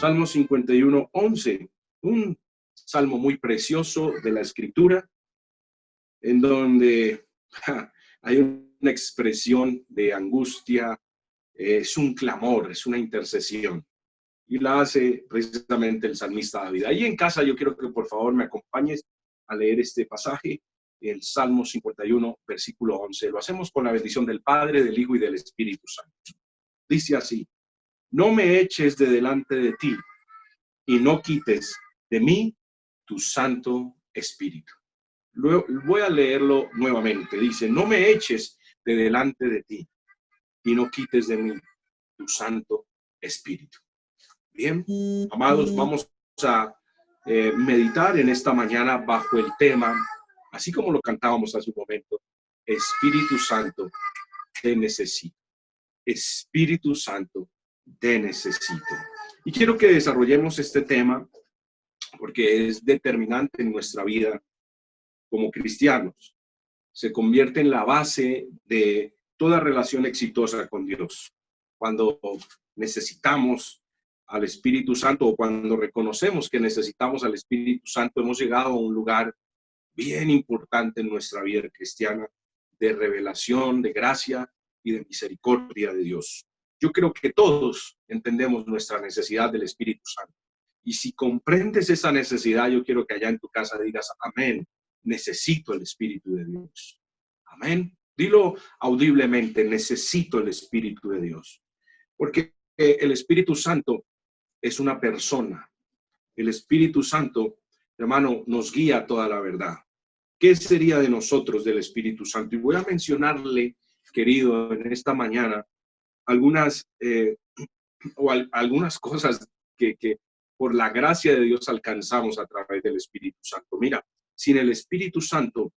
Salmo 51:11, un salmo muy precioso de la Escritura, en donde hay una expresión de angustia, es un clamor, es una intercesión, y la hace precisamente el salmista David. Ahí en casa yo quiero que por favor me acompañes a leer este pasaje, el Salmo 51, versículo 11. Lo hacemos con la bendición del Padre, del Hijo y del Espíritu Santo. Dice así: no me eches de delante de ti, y no quites de mí tu Santo Espíritu. Luego, voy a leerlo nuevamente. Dice: no me eches de delante de ti, y no quites de mí tu Santo Espíritu. Bien, amados, vamos a meditar en esta mañana bajo el tema, así como lo cantábamos hace un momento: Espíritu Santo, te necesito. Espíritu Santo, te necesito. Y quiero que desarrollemos este tema porque es determinante en nuestra vida como cristianos. Se convierte en la base de toda relación exitosa con Dios. Cuando necesitamos al Espíritu Santo, o cuando reconocemos que necesitamos al Espíritu Santo, hemos llegado a un lugar bien importante en nuestra vida cristiana, de revelación, de gracia y de misericordia de Dios. Yo creo que todos entendemos nuestra necesidad del Espíritu Santo. Y si comprendes esa necesidad, yo quiero que allá en tu casa digas: amén, necesito el Espíritu de Dios. Amén. Dilo audiblemente: necesito el Espíritu de Dios. Porque el Espíritu Santo es una persona. El Espíritu Santo, hermano, nos guía a toda la verdad. ¿Qué sería de nosotros del Espíritu Santo? Y voy a mencionarle, querido, en esta mañana, algunas algunas cosas que por la gracia de Dios alcanzamos a través del Espíritu Santo. Mira, sin el Espíritu Santo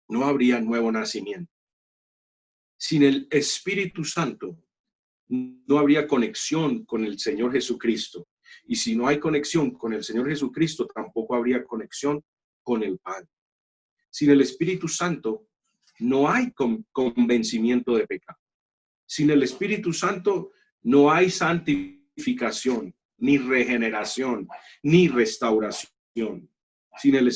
no habría nuevo nacimiento. Sin el Espíritu Santo no habría conexión con el Señor Jesucristo. Y si no hay conexión con el Señor Jesucristo, tampoco habría conexión con el Padre. Sin el Espíritu Santo no hay convencimiento de pecado. Sin el Espíritu Santo no hay santificación, ni regeneración, ni restauración. Sin el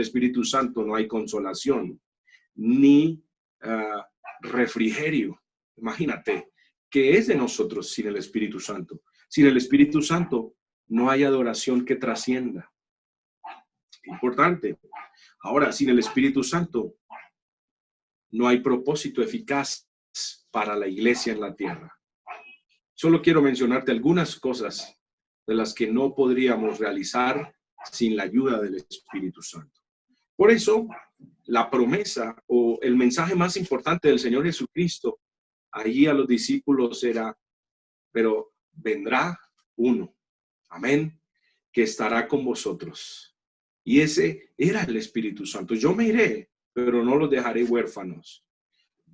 Espíritu Santo no hay consolación, ni refrigerio. Imagínate, ¿qué es de nosotros sin el Espíritu Santo? Sin el Espíritu Santo no hay adoración que trascienda. Importante. Ahora, sin el Espíritu Santo no hay propósito eficaz para la iglesia en la tierra. Solo quiero mencionarte algunas cosas de las que no podríamos realizar sin la ayuda del Espíritu Santo. Por eso, la promesa o el mensaje más importante del Señor Jesucristo allí a los discípulos era: pero vendrá uno, amén, que estará con vosotros. Y ese era el Espíritu Santo. Yo me iré, pero no los dejaré huérfanos.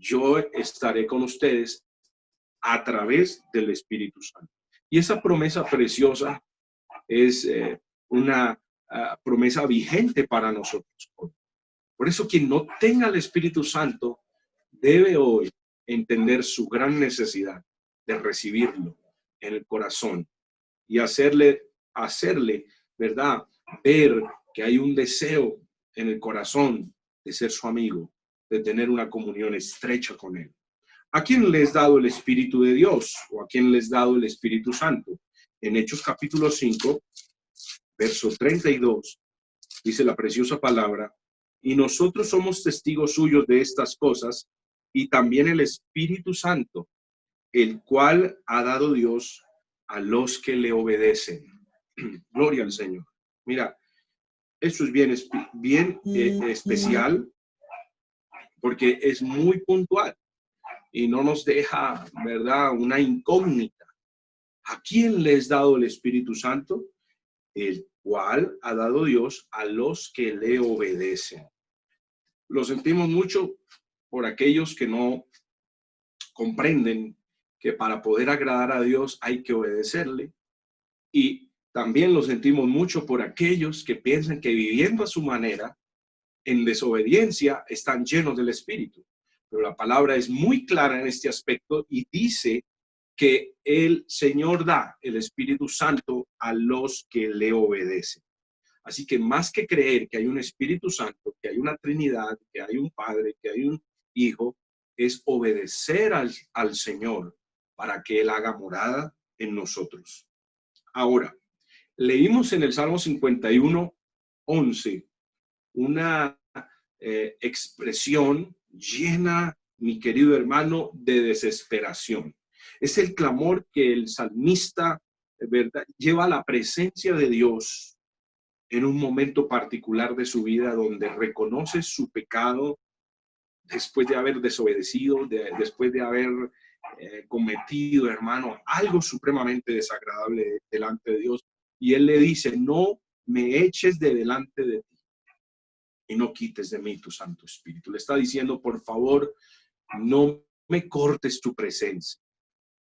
Yo estaré con ustedes a través del Espíritu Santo. Y esa promesa preciosa es una promesa vigente para nosotros. Por eso, quien no tenga el Espíritu Santo debe hoy entender su gran necesidad de recibirlo en el corazón y hacerle, ¿verdad?, ver que hay un deseo en el corazón de ser su amigo, de tener una comunión estrecha con él. ¿A quién les ha dado el Espíritu de Dios? ¿O a quién les ha dado el Espíritu Santo? En Hechos capítulo 5, verso 32, dice la preciosa palabra: y nosotros somos testigos suyos de estas cosas, y también el Espíritu Santo, el cual ha dado Dios a los que le obedecen. Gloria al Señor. Mira, eso es bien especial, porque es muy puntual y no nos deja, ¿verdad?, una incógnita. ¿A quién les ha dado el Espíritu Santo? El cual ha dado Dios a los que le obedecen. Lo sentimos mucho por aquellos que no comprenden que para poder agradar a Dios hay que obedecerle. Y también lo sentimos mucho por aquellos que piensan que viviendo a su manera, en desobediencia, están llenos del Espíritu. Pero la palabra es muy clara en este aspecto y dice que el Señor da el Espíritu Santo a los que le obedecen. Así que más que creer que hay un Espíritu Santo, que hay una Trinidad, que hay un Padre, que hay un Hijo, es obedecer al Señor para que Él haga morada en nosotros. Ahora, leímos en el Salmo 51:11 una expresión llena, mi querido hermano, de desesperación. Es el clamor que el salmista, ¿verdad?, lleva a la presencia de Dios en un momento particular de su vida donde reconoce su pecado después de haber desobedecido, después de haber cometido, hermano, algo supremamente desagradable delante de Dios. Y él le dice, no me eches de delante de ti y no quites de mí tu Santo Espíritu. Le está diciendo, por favor, no me cortes tu presencia.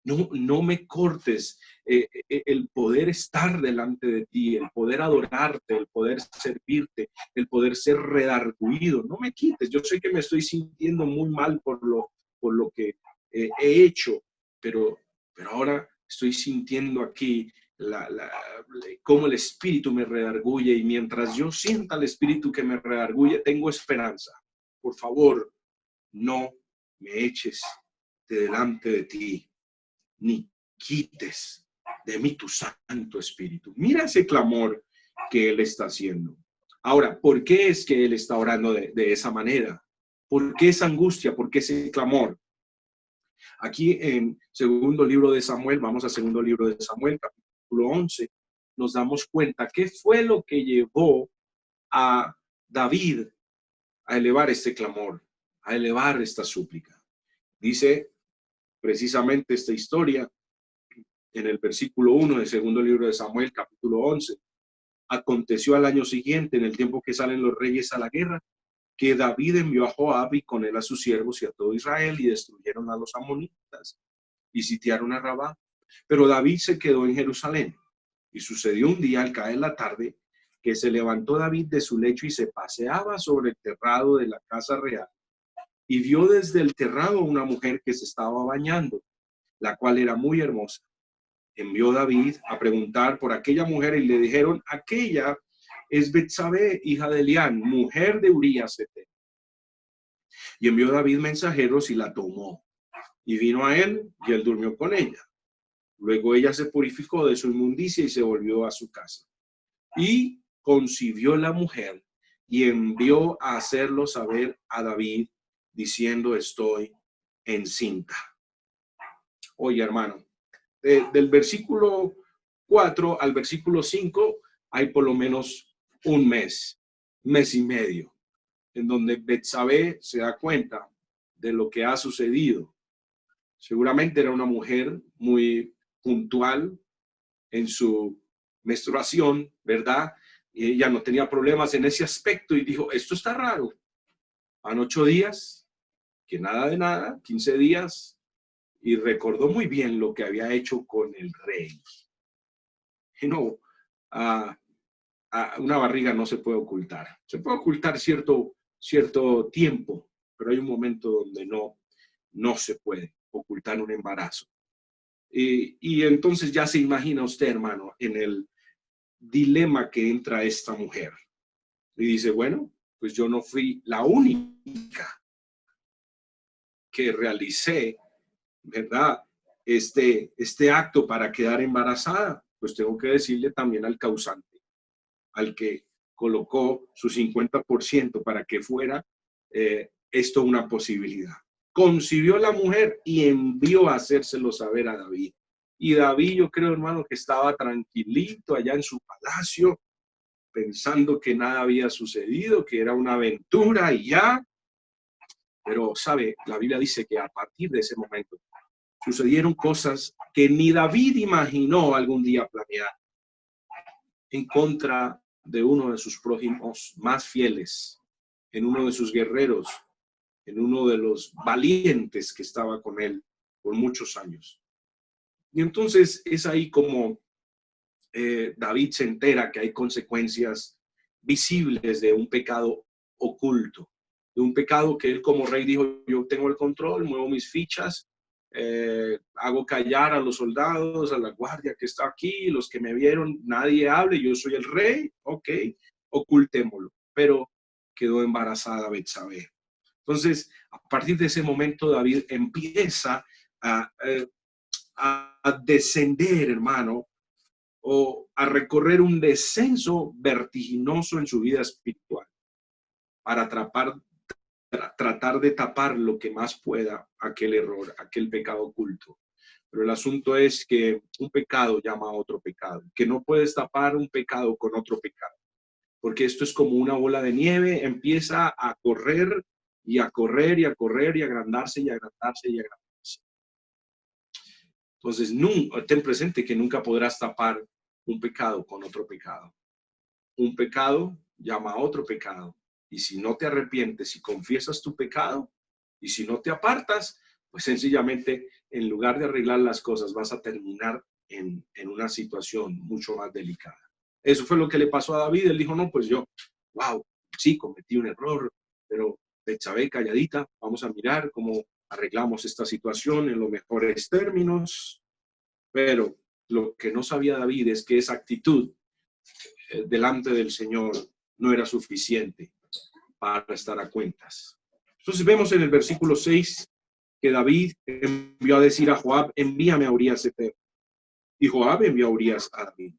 No me cortes el poder estar delante de ti, el poder adorarte, el poder servirte, el poder ser redarguido. No me quites. Yo sé que me estoy sintiendo muy mal por lo que he hecho, pero ahora estoy sintiendo aquí cómo el Espíritu me redarguye, y mientras yo sienta el Espíritu que me redarguye, tengo esperanza. Por favor, no me eches de delante de ti, ni quites de mí tu Santo Espíritu. Mira ese clamor que él está haciendo. Ahora, ¿por qué es que él está orando de esa manera? ¿Por qué esa angustia? ¿Por qué ese clamor? Aquí en segundo libro de Samuel, vamos a segundo libro de Samuel, capítulo 11, nos damos cuenta qué fue lo que llevó a David a elevar este clamor, a elevar esta súplica. Dice precisamente esta historia en el versículo 1 del segundo libro de Samuel, capítulo 11. Aconteció al año siguiente, en el tiempo que salen los reyes a la guerra, que David envió a Joab y con él a sus siervos y a todo Israel, y destruyeron a los amonitas y sitiaron a Rabá. Pero David se quedó en Jerusalén. Y sucedió un día, al caer la tarde, que se levantó David de su lecho y se paseaba sobre el terrado de la casa real, y vio desde el terrado una mujer que se estaba bañando, la cual era muy hermosa. Envió David a preguntar por aquella mujer, y le dijeron, aquella es Betsabé, hija de Elián, mujer de Urías Heteo. Y envió David mensajeros y la tomó, y vino a él, y él durmió con ella. Luego ella se purificó de su inmundicia y se volvió a su casa. Y concibió la mujer y envió a hacerlo saber a David, diciendo, estoy encinta. Oye, hermano, del versículo 4 al versículo 5 hay por lo menos un mes y medio, en donde Betsabé se da cuenta de lo que ha sucedido. Seguramente era una mujer muy puntual en su menstruación, ¿verdad? Y ella no tenía problemas en ese aspecto y dijo, esto está raro. Van 8 días, que nada de nada, 15 días, y recordó muy bien lo que había hecho con el rey. Y no, una barriga no se puede ocultar. Se puede ocultar cierto tiempo, pero hay un momento donde no se puede ocultar un embarazo. Y entonces ya se imagina usted, hermano, en el dilema que entra esta mujer. Y dice, bueno, pues yo no fui la única que realicé, ¿verdad?, este acto para quedar embarazada. Pues tengo que decirle también al causante, al que colocó su 50% para que fuera esto una posibilidad. Concibió la mujer y envió a hacérselo saber a David. Y David, yo creo, hermano, que estaba tranquilito allá en su palacio, pensando que nada había sucedido, que era una aventura y ya. Pero, ¿sabe? La Biblia dice que a partir de ese momento sucedieron cosas que ni David imaginó algún día planear, en contra de uno de sus prójimos más fieles, en uno de sus guerreros, en uno de los valientes que estaba con él por muchos años. Y entonces es ahí como David se entera que hay consecuencias visibles de un pecado oculto, de un pecado que él como rey dijo, yo tengo el control, muevo mis fichas, hago callar a los soldados, a la guardia que está aquí, los que me vieron, nadie hable, yo soy el rey, ok, ocultémoslo. Pero quedó embarazada Betsabé. Entonces, a partir de ese momento, David empieza a, a descender, hermano, o a recorrer un descenso vertiginoso en su vida espiritual para tratar de tapar lo que más pueda aquel error, aquel pecado oculto. Pero el asunto es que un pecado llama a otro pecado, que no puedes tapar un pecado con otro pecado, porque esto es como una bola de nieve, empieza a correr y a correr y a correr y a agrandarse y a agrandarse y a agrandarse. Entonces, ten presente que nunca podrás tapar un pecado con otro pecado. Un pecado llama a otro pecado. Y si no te arrepientes y confiesas tu pecado, y si no te apartas, pues sencillamente, en lugar de arreglar las cosas, vas a terminar en una situación mucho más delicada. Eso fue lo que le pasó a David. Él dijo, no, pues yo, wow, sí, cometí un error, pero Betsabé calladita, vamos a mirar cómo arreglamos esta situación en los mejores términos. Pero lo que no sabía David es que esa actitud delante del Señor no era suficiente para estar a cuentas. Entonces vemos en el versículo 6 que David envió a decir a Joab, envíame a Urías Eteo. Y Joab envió a Urías a David.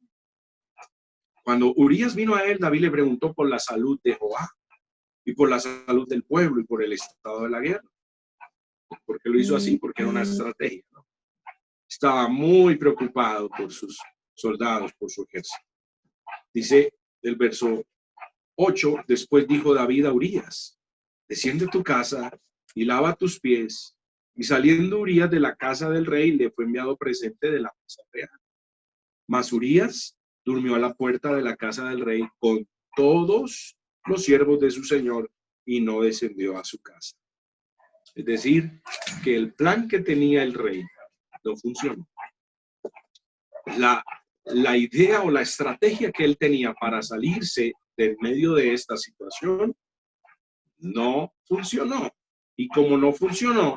Cuando Urías vino a él, David le preguntó por la salud de Joab y por la salud del pueblo y por el estado de la guerra. ¿Por qué lo hizo así? Porque era una estrategia, ¿no? Estaba muy preocupado por sus soldados, por su ejército. Dice el verso 8, después dijo David a Urías, desciende a tu casa y lava tus pies. Y saliendo Urías de la casa del rey, le fue enviado presente de la casa real. Mas Urías durmió a la puerta de la casa del rey con todos los siervos de su señor y no descendió a su casa. Es decir, que el plan que tenía el rey no funcionó. La idea o la estrategia que él tenía para salirse del medio de esta situación no funcionó. Y como no funcionó,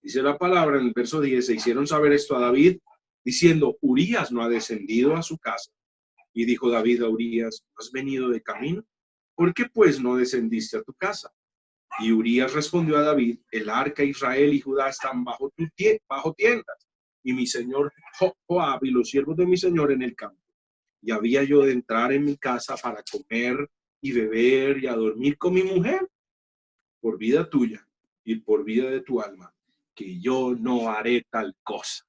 dice la palabra en el verso 10, se hicieron saber esto a David, diciendo, Urías no ha descendido a su casa. Y dijo David a Urías, ¿no has venido de camino? ¿Por qué pues no descendiste a tu casa? Y Urías respondió a David, el arca Israel y Judá están bajo tiendas, y mi señor Joab y los siervos de mi señor en el campo. Y había yo de entrar en mi casa para comer y beber y a dormir con mi mujer, por vida tuya y por vida de tu alma, que yo no haré tal cosa.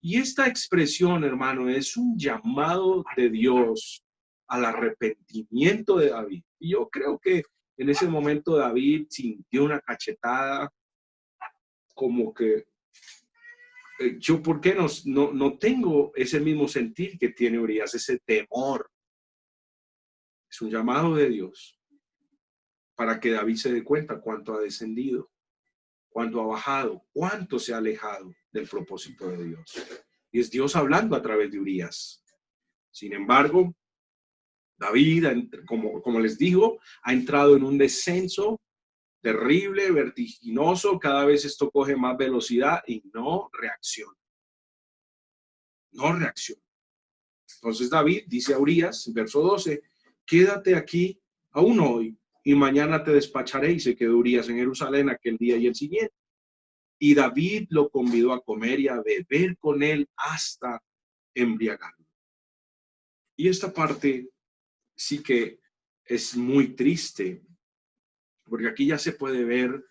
Y esta expresión, hermano, es un llamado de Dios al arrepentimiento de David. Y yo creo que en ese momento David sintió una cachetada, como que yo, ¿por qué no tengo ese mismo sentir que tiene Urías, ese temor? Es un llamado de Dios para que David se dé cuenta cuánto ha descendido, cuánto ha bajado, cuánto se ha alejado del propósito de Dios. Y es Dios hablando a través de Urías. Sin embargo, David, como les digo, ha entrado en un descenso terrible, vertiginoso. Cada vez esto coge más velocidad y no reacciona. No reacciona. Entonces David dice a Urías, verso 12, quédate aquí aún hoy y mañana te despacharé. Y se quedó Urías en Jerusalén aquel día y el siguiente. Y David lo convidó a comer y a beber con él hasta embriagarlo. Y esta parte sí que es muy triste, porque aquí ya se puede ver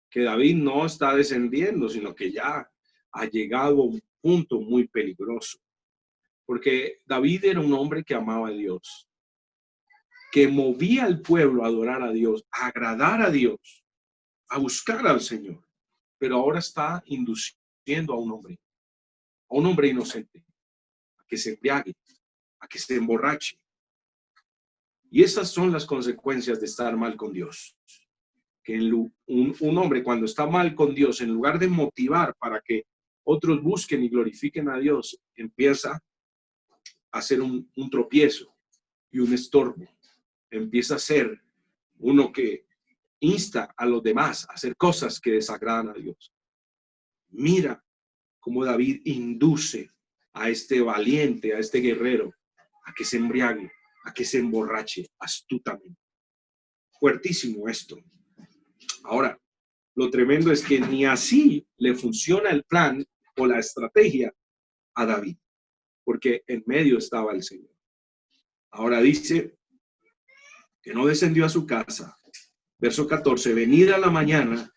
que David no está descendiendo, sino que ya ha llegado a un punto muy peligroso. Porque David era un hombre que amaba a Dios, que movía al pueblo a adorar a Dios, a agradar a Dios, a buscar al Señor. Pero ahora está induciendo a un hombre inocente, a que se embriague, a que se emborrache. Y esas son las consecuencias de estar mal con Dios. Que un hombre cuando está mal con Dios, en lugar de motivar para que otros busquen y glorifiquen a Dios, empieza a ser un tropiezo y un estorbo. Empieza a ser uno que insta a los demás a hacer cosas que desagradan a Dios. Mira cómo David induce a este valiente, a este guerrero, a que se embriague, a que se emborrache astutamente. Fuertísimo esto. Ahora, lo tremendo es que ni así le funciona el plan o la estrategia a David, porque en medio estaba el Señor. Ahora dice que no descendió a su casa. Verso 14, venida la mañana,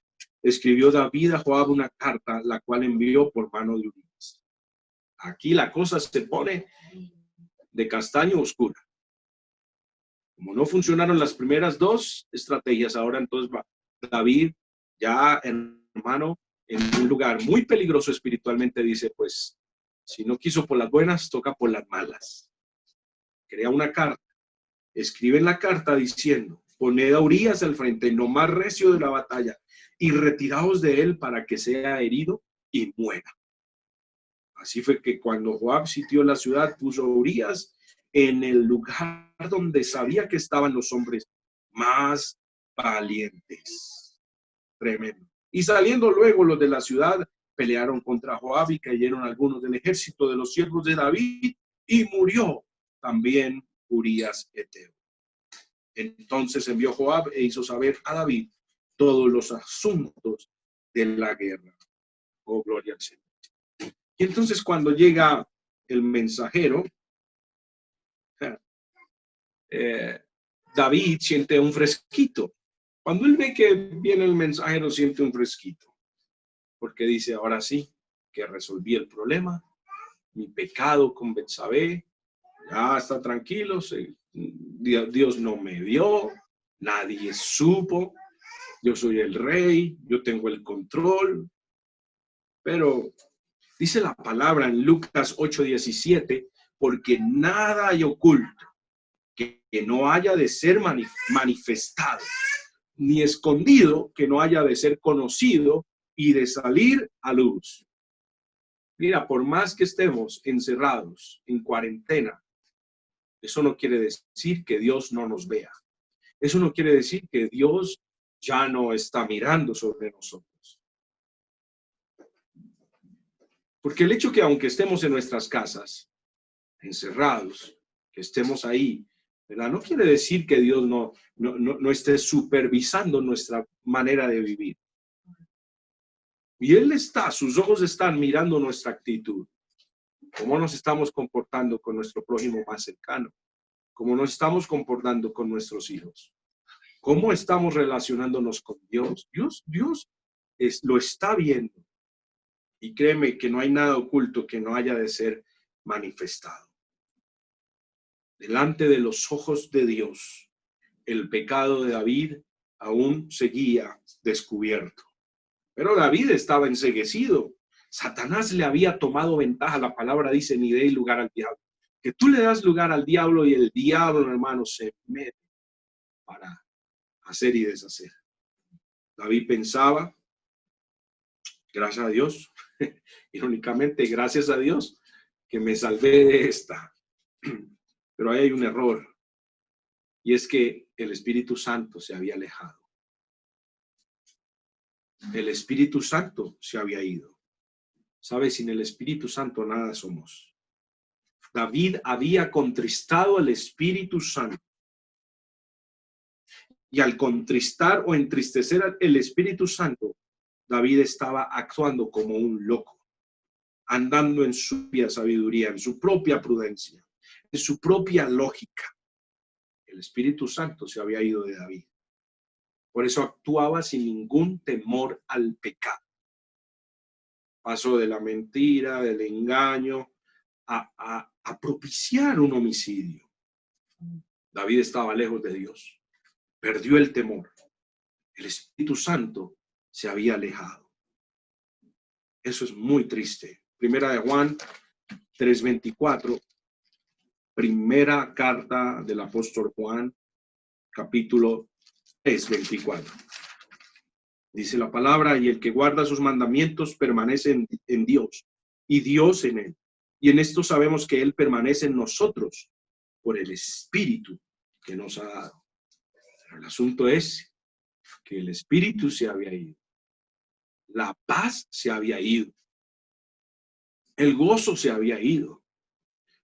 escribió David a Joab una carta, la cual envió por mano de Urías. Aquí la cosa se pone de castaño oscura. Como no funcionaron las primeras dos estrategias, ahora entonces va David, ya hermano, en un lugar muy peligroso espiritualmente, dice, pues, si no quiso por las buenas, toca por las malas. Crea una carta, escribe en la carta diciendo, poned a Urías al frente, no más recio de la batalla, y retiraos de él para que sea herido y muera. Así fue que cuando Joab sitió la ciudad, puso a Urías en el lugar donde sabía que estaban los hombres más valientes. Tremendo. Y saliendo luego los de la ciudad, pelearon contra Joab y cayeron algunos del ejército de los siervos de David y murió también Urías Eteo. Entonces envió Joab e hizo saber a David todos los asuntos de la guerra. Oh, gloria al Señor. Y entonces cuando llega el mensajero, David siente un fresquito. Cuando él ve que viene el mensajero, siente un fresquito. Porque dice, ahora sí, que resolví el problema. Mi pecado con Betsabé, ya está tranquilo. Dios no me vio, nadie supo. Yo soy el rey, yo tengo el control. Pero dice la palabra en Lucas 8:17, porque nada hay oculto que no haya de ser manifestado, ni escondido que no haya de ser conocido y de salir a luz. Mira, por más que estemos encerrados en cuarentena, eso no quiere decir que Dios no nos vea. Eso no quiere decir que Dios ya no está mirando sobre nosotros. Porque el hecho que aunque estemos en nuestras casas, encerrados, que estemos ahí, ¿verdad? No quiere decir que Dios no esté supervisando nuestra manera de vivir. Y Él está, sus ojos están mirando nuestra actitud. Cómo nos estamos comportando con nuestro prójimo más cercano. Cómo nos estamos comportando con nuestros hijos. Cómo estamos relacionándonos con Dios. Dios lo está viendo. Y créeme que no hay nada oculto que no haya de ser manifestado. Delante de los ojos de Dios, el pecado de David aún seguía descubierto. Pero David estaba enceguecido. Satanás le había tomado ventaja. La palabra dice, ni deis lugar al diablo. Que tú le das lugar al diablo y el diablo, hermano, se mete para hacer y deshacer. David pensaba, gracias a Dios, irónicamente, gracias a Dios, que me salvé de esta. Pero ahí hay un error. Y es que el Espíritu Santo se había alejado. El Espíritu Santo se había ido. ¿Sabes? Sin el Espíritu Santo nada somos. David había contristado al Espíritu Santo. Y al contristar o entristecer al Espíritu Santo, David estaba actuando como un loco, andando en su propia sabiduría, en su propia prudencia, en su propia lógica. El Espíritu Santo se había ido de David. Por eso actuaba sin ningún temor al pecado. Pasó de la mentira, del engaño, a propiciar un homicidio. David estaba lejos de Dios. Perdió el temor. El Espíritu Santo se había alejado. Eso es muy triste. Primera de Juan 3:24. Primera carta del apóstol Juan, capítulo 3:24. Dice la palabra, y el que guarda sus mandamientos permanece en Dios, y Dios en él. Y en esto sabemos que él permanece en nosotros por el Espíritu que nos ha dado. Pero el asunto es que el Espíritu se había ido. La paz se había ido. El gozo se había ido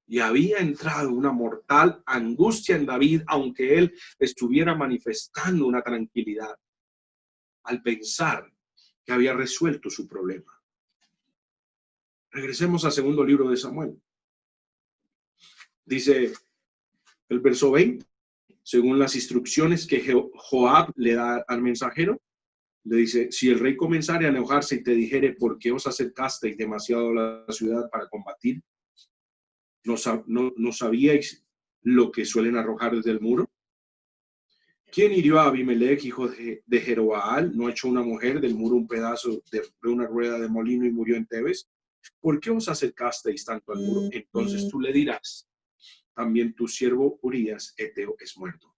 y había entrado una mortal angustia en David, aunque él estuviera manifestando una tranquilidad al pensar que había resuelto su problema. Regresemos al segundo libro de Samuel. Dice el verso 20, según las instrucciones que Joab le da al mensajero, le dice, si el rey comenzare a enojarse y te dijere, ¿por qué os acercasteis demasiado a la ciudad para combatir? ¿No sabíais lo que suelen arrojar desde el muro? ¿Quién hirió a Abimelech, hijo de Jerobaal? ¿No echó una mujer del muro un pedazo de una rueda de molino y murió en Tebes? ¿Por qué os acercasteis tanto al muro? Entonces tú le dirás, también tu siervo Urías Eteo es muerto.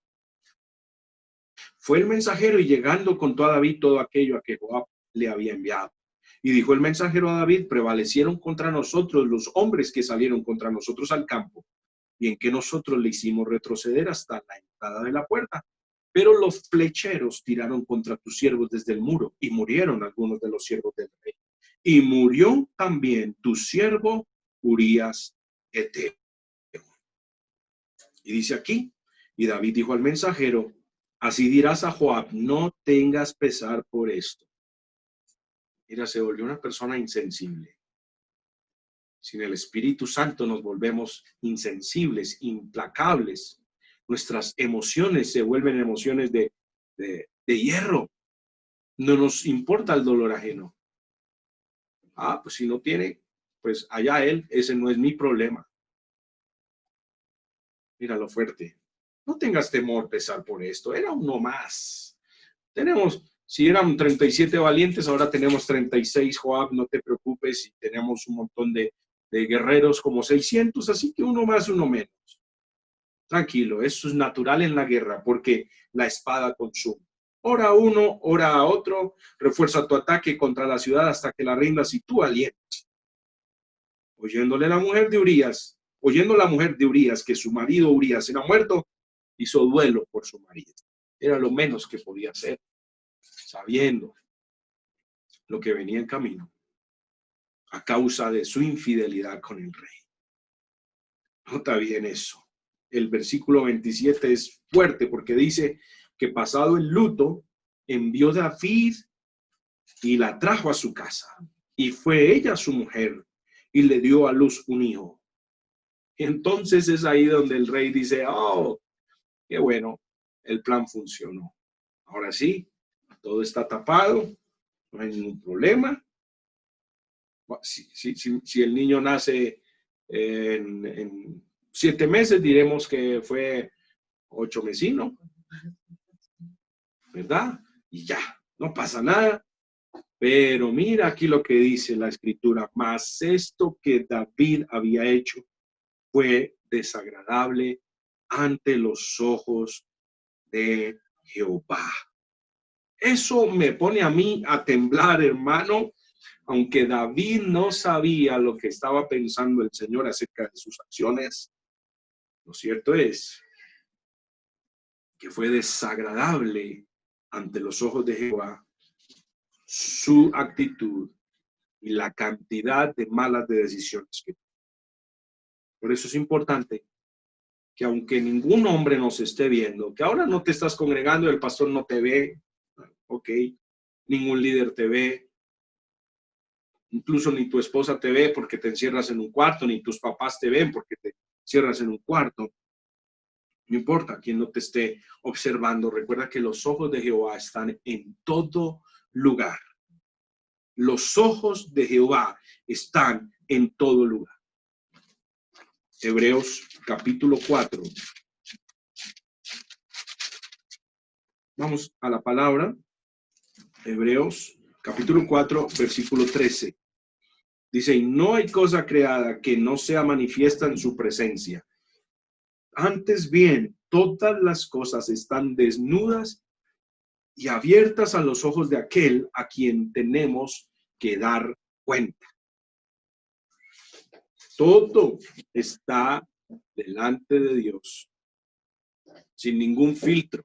Fue el mensajero y llegando contó a David todo aquello a que Joab le había enviado. Y dijo el mensajero a David, prevalecieron contra nosotros los hombres que salieron contra nosotros al campo, y en que nosotros le hicimos retroceder hasta la entrada de la puerta. Pero los flecheros tiraron contra tus siervos desde el muro, y murieron algunos de los siervos del rey. Y murió también tu siervo Urías Eteo. Y dice aquí, y David dijo al mensajero, así dirás a Joab, no tengas pesar por esto. Mira, se volvió una persona insensible. Sin el Espíritu Santo nos volvemos insensibles, implacables. Nuestras emociones se vuelven emociones de hierro. No nos importa el dolor ajeno. Pues si no tiene, pues allá él, ese no es mi problema. Mira lo fuerte. No tengas temor, pesar por esto. Era uno más. Si eran 37 valientes, ahora tenemos 36, Joab, no te preocupes. Y tenemos un montón de guerreros como 600, así que uno más, uno menos. Tranquilo, eso es natural en la guerra, porque la espada consume. Ora uno, ora a otro, refuerza tu ataque contra la ciudad hasta que la rindas y tú alientas. Oyendo la mujer de Urías que su marido Urías era muerto, hizo duelo por su marido. Era lo menos que podía hacer, sabiendo lo que venía en camino a causa de su infidelidad con el rey. Nota bien eso. El versículo 27 es fuerte porque dice que pasado el luto, envió David y la trajo a su casa. Y fue ella su mujer y le dio a luz un hijo. Entonces es ahí donde el rey dice, oh, qué bueno, el plan funcionó. Ahora sí, todo está tapado, no hay ningún problema. Si el niño nace en 7 meses, diremos que fue 8 mesino, ¿verdad? Y ya, no pasa nada. Pero mira aquí lo que dice la escritura, mas esto que David había hecho fue desagradable ante los ojos de Jehová. Eso me pone a mí a temblar, hermano, aunque David no sabía lo que estaba pensando el Señor acerca de sus acciones. Lo cierto es que fue desagradable ante los ojos de Jehová su actitud y la cantidad de malas decisiones que tuvo. Por eso es importante que aunque ningún hombre nos esté viendo, que ahora no te estás congregando, el pastor no te ve, ok, ningún líder te ve, incluso ni tu esposa te ve porque te encierras en un cuarto, ni tus papás te ven porque te encierras en un cuarto. No importa quién no te esté observando, recuerda que los ojos de Jehová están en todo lugar. Los ojos de Jehová están en todo lugar. Hebreos capítulo 4. Vamos a la palabra. Hebreos capítulo 4, versículo 13. Dice, y no hay cosa creada que no sea manifiesta en su presencia. Antes bien, todas las cosas están desnudas y abiertas a los ojos de aquel a quien tenemos que dar cuenta. Todo está delante de Dios, sin ningún filtro.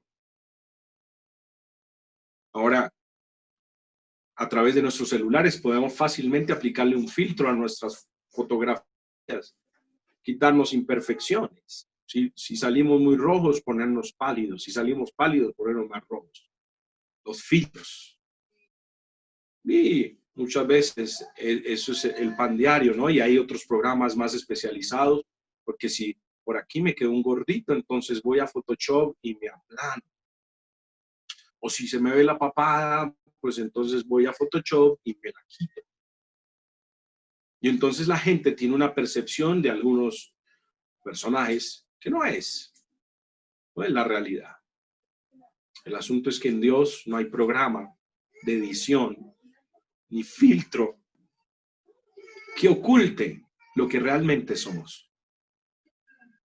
Ahora, a través de nuestros celulares podemos fácilmente aplicarle un filtro a nuestras fotografías, quitarnos imperfecciones. Si salimos muy rojos, ponernos pálidos. Si salimos pálidos, ponernos más rojos. Los filtros. Y muchas veces eso es el pan diario, ¿no? Y hay otros programas más especializados, porque si por aquí me quedó un gordito, entonces voy a Photoshop y me aplano. O si se me ve la papada, pues entonces voy a Photoshop y me la quito. Y entonces la gente tiene una percepción de algunos personajes que no es la realidad. El asunto es que en Dios no hay programa de edición ni filtro que oculte lo que realmente somos.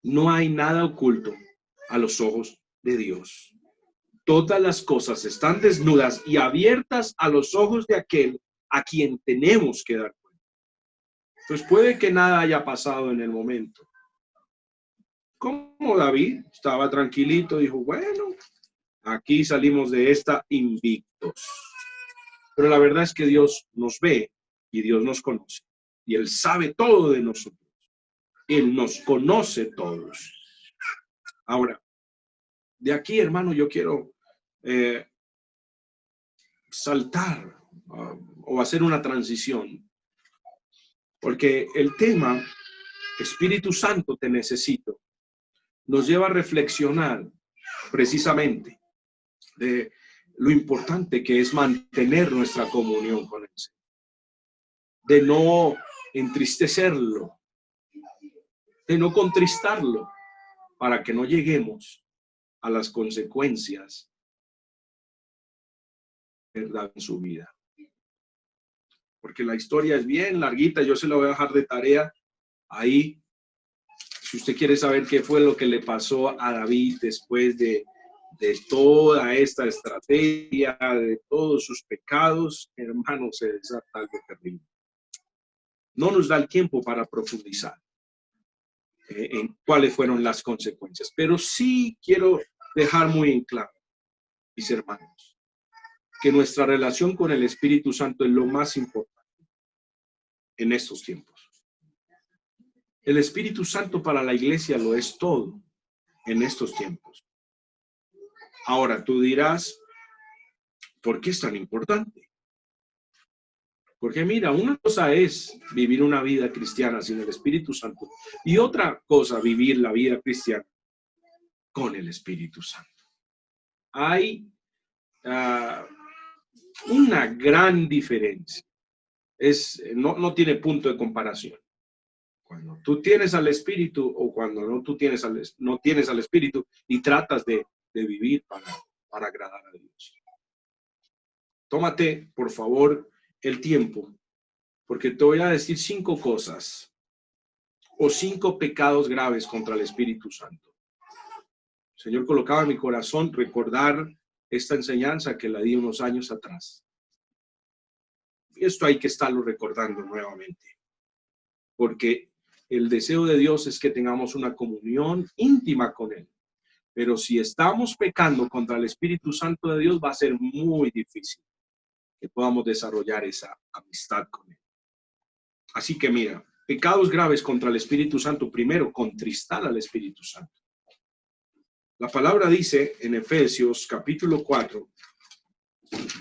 No hay nada oculto a los ojos de Dios. Todas las cosas están desnudas y abiertas a los ojos de aquel a quien tenemos que dar cuenta. Pues puede que nada haya pasado en el momento. Como David estaba tranquilito, dijo, bueno, aquí salimos de esta invictos. Pero la verdad es que Dios nos ve y Dios nos conoce. Y Él sabe todo de nosotros. Él nos conoce todos. Ahora, de aquí, hermano, yo quiero saltar o hacer una transición. Porque el tema, Espíritu Santo, te necesito, nos lleva a reflexionar precisamente de lo importante que es mantener nuestra comunión con Él, de no entristecerlo, de no contristarlo, para que no lleguemos a las consecuencias de verdad en su vida. Porque la historia es bien larguita, yo se la voy a dejar de tarea ahí. Si usted quiere saber qué fue lo que le pasó a David después de toda esta estrategia, de todos sus pecados, hermano, se desata algo terrible. No nos da el tiempo para profundizar en cuáles fueron las consecuencias, pero sí quiero dejar muy en claro, mis hermanos, que nuestra relación con el Espíritu Santo es lo más importante en estos tiempos. El Espíritu Santo para la iglesia lo es todo en estos tiempos. Ahora tú dirás, ¿por qué es tan importante? Porque mira, una cosa es vivir una vida cristiana sin el Espíritu Santo y otra cosa vivir la vida cristiana con el Espíritu Santo. Hay una gran diferencia. No tiene punto de comparación. Cuando tú tienes al Espíritu o cuando no tienes al Espíritu y tratas de vivir para agradar a Dios. Tómate, por favor, el tiempo, porque te voy a decir 5 cosas o 5 pecados graves contra el Espíritu Santo. El Señor colocaba en mi corazón recordar esta enseñanza que la di unos años atrás. Y esto hay que estarlo recordando nuevamente, porque el deseo de Dios es que tengamos una comunión íntima con Él. Pero si estamos pecando contra el Espíritu Santo de Dios, va a ser muy difícil que podamos desarrollar esa amistad con Él. Así que mira, pecados graves contra el Espíritu Santo. Primero, contristar al Espíritu Santo. La palabra dice en Efesios capítulo 4,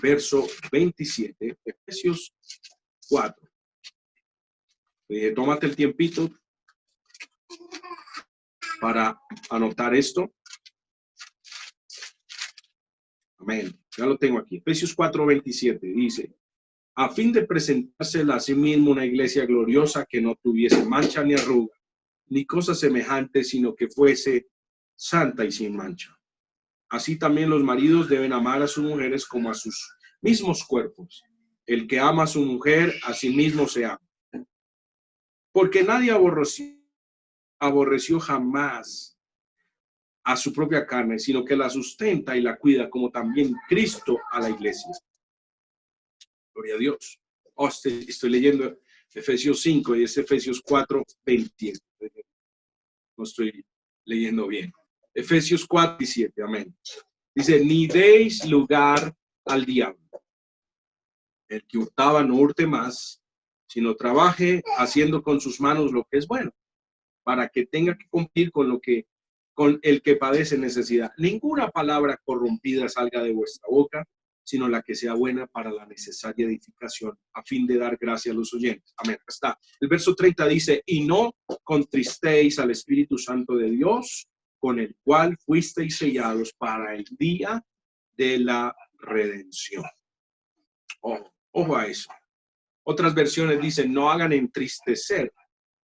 verso 27, Efesios 4. Tómate el tiempito para anotar esto. Amén. Ya lo tengo aquí. Efesios 4:27 dice, a fin de presentársela a sí mismo una iglesia gloriosa que no tuviese mancha ni arruga, ni cosa semejante, sino que fuese santa y sin mancha. Así también los maridos deben amar a sus mujeres como a sus mismos cuerpos. El que ama a su mujer, a sí mismo se ama. Porque nadie aborreció jamás a su propia carne, sino que la sustenta y la cuida, como también Cristo a la iglesia. Gloria a Dios. Estoy leyendo Efesios 5 y es Efesios 4:27. No estoy leyendo bien. Efesios 4:27, amén. Dice, ni deis lugar al diablo. El que hurtaba no hurte más, sino trabaje haciendo con sus manos lo que es bueno, para que tenga que cumplir con el que padece necesidad. Ninguna palabra corrompida salga de vuestra boca, sino la que sea buena para la necesaria edificación, a fin de dar gracia a los oyentes. Amén. Acá está. El verso 30 dice, y no contristéis al Espíritu Santo de Dios, con el cual fuisteis sellados para el día de la redención. Ojo a eso. Otras versiones dicen, no hagan entristecer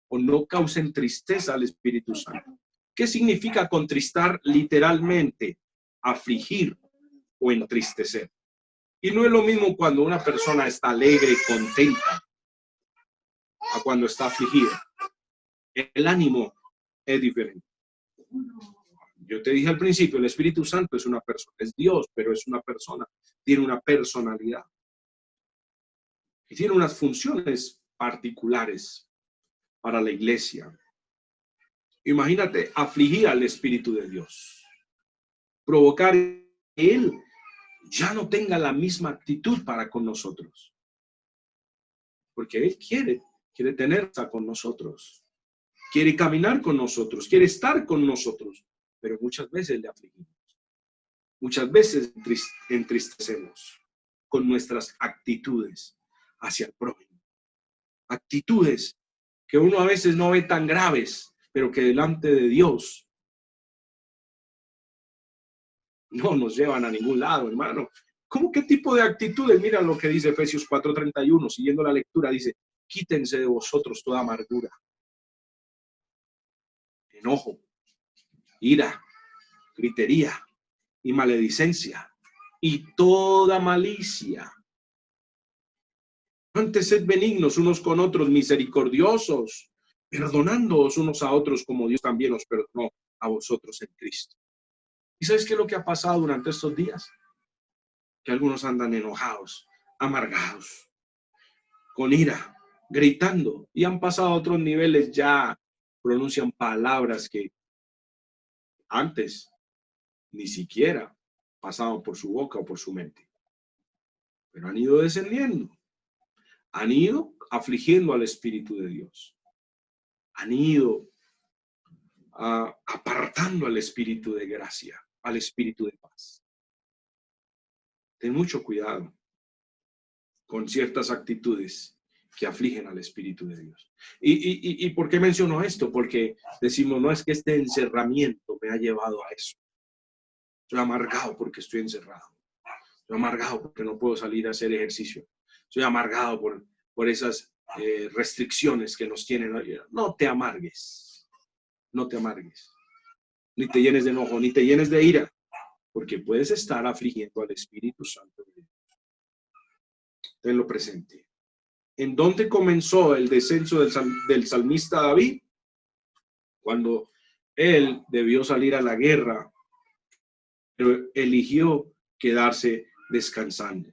o no causen tristeza al Espíritu Santo. ¿Qué significa contristar? Literalmente, afligir o entristecer. Y no es lo mismo cuando una persona está alegre, contenta, a cuando está afligida. El ánimo es diferente. Yo te dije al principio, el Espíritu Santo es una persona, es Dios, pero es una persona, tiene una personalidad. Y tiene unas funciones particulares para la iglesia. Imagínate, afligir al Espíritu de Dios. Provocar que Él ya no tenga la misma actitud para con nosotros. Porque Él quiere tenerla con nosotros. Quiere caminar con nosotros, quiere estar con nosotros. Pero muchas veces le afligimos. Muchas veces entristecemos con nuestras actitudes hacia el prójimo. Actitudes que uno a veces no ve tan graves, pero que delante de Dios no nos llevan a ningún lado, hermano. ¿Cómo qué tipo de actitudes? Mira lo que dice Efesios 4:31, siguiendo la lectura, dice, quítense de vosotros toda amargura, enojo, ira, gritería y maledicencia y toda malicia. Antes sed benignos unos con otros, misericordiosos, perdonándoos unos a otros como Dios también os perdonó a vosotros en Cristo. ¿Y sabes qué es lo que ha pasado durante estos días? Que algunos andan enojados, amargados, con ira, gritando, y han pasado a otros niveles, ya pronuncian palabras que antes ni siquiera pasaban por su boca o por su mente. Pero han ido descendiendo, han ido afligiendo al Espíritu de Dios, han ido apartando al Espíritu de gracia, al Espíritu de paz. Ten mucho cuidado con ciertas actitudes que afligen al Espíritu de Dios. ¿Y por qué menciono esto? Porque decimos, no es que este encerramiento me ha llevado a eso. Estoy amargado porque estoy encerrado. Estoy amargado porque no puedo salir a hacer ejercicio. Estoy amargado por esas restricciones que nos tienen. No te amargues. No te amargues. Ni te llenes de enojo, ni te llenes de ira, porque puedes estar afligiendo al Espíritu Santo de Dios. Tenlo presente. ¿En dónde comenzó el descenso del salmista David? Cuando él debió salir a la guerra, pero eligió quedarse descansando.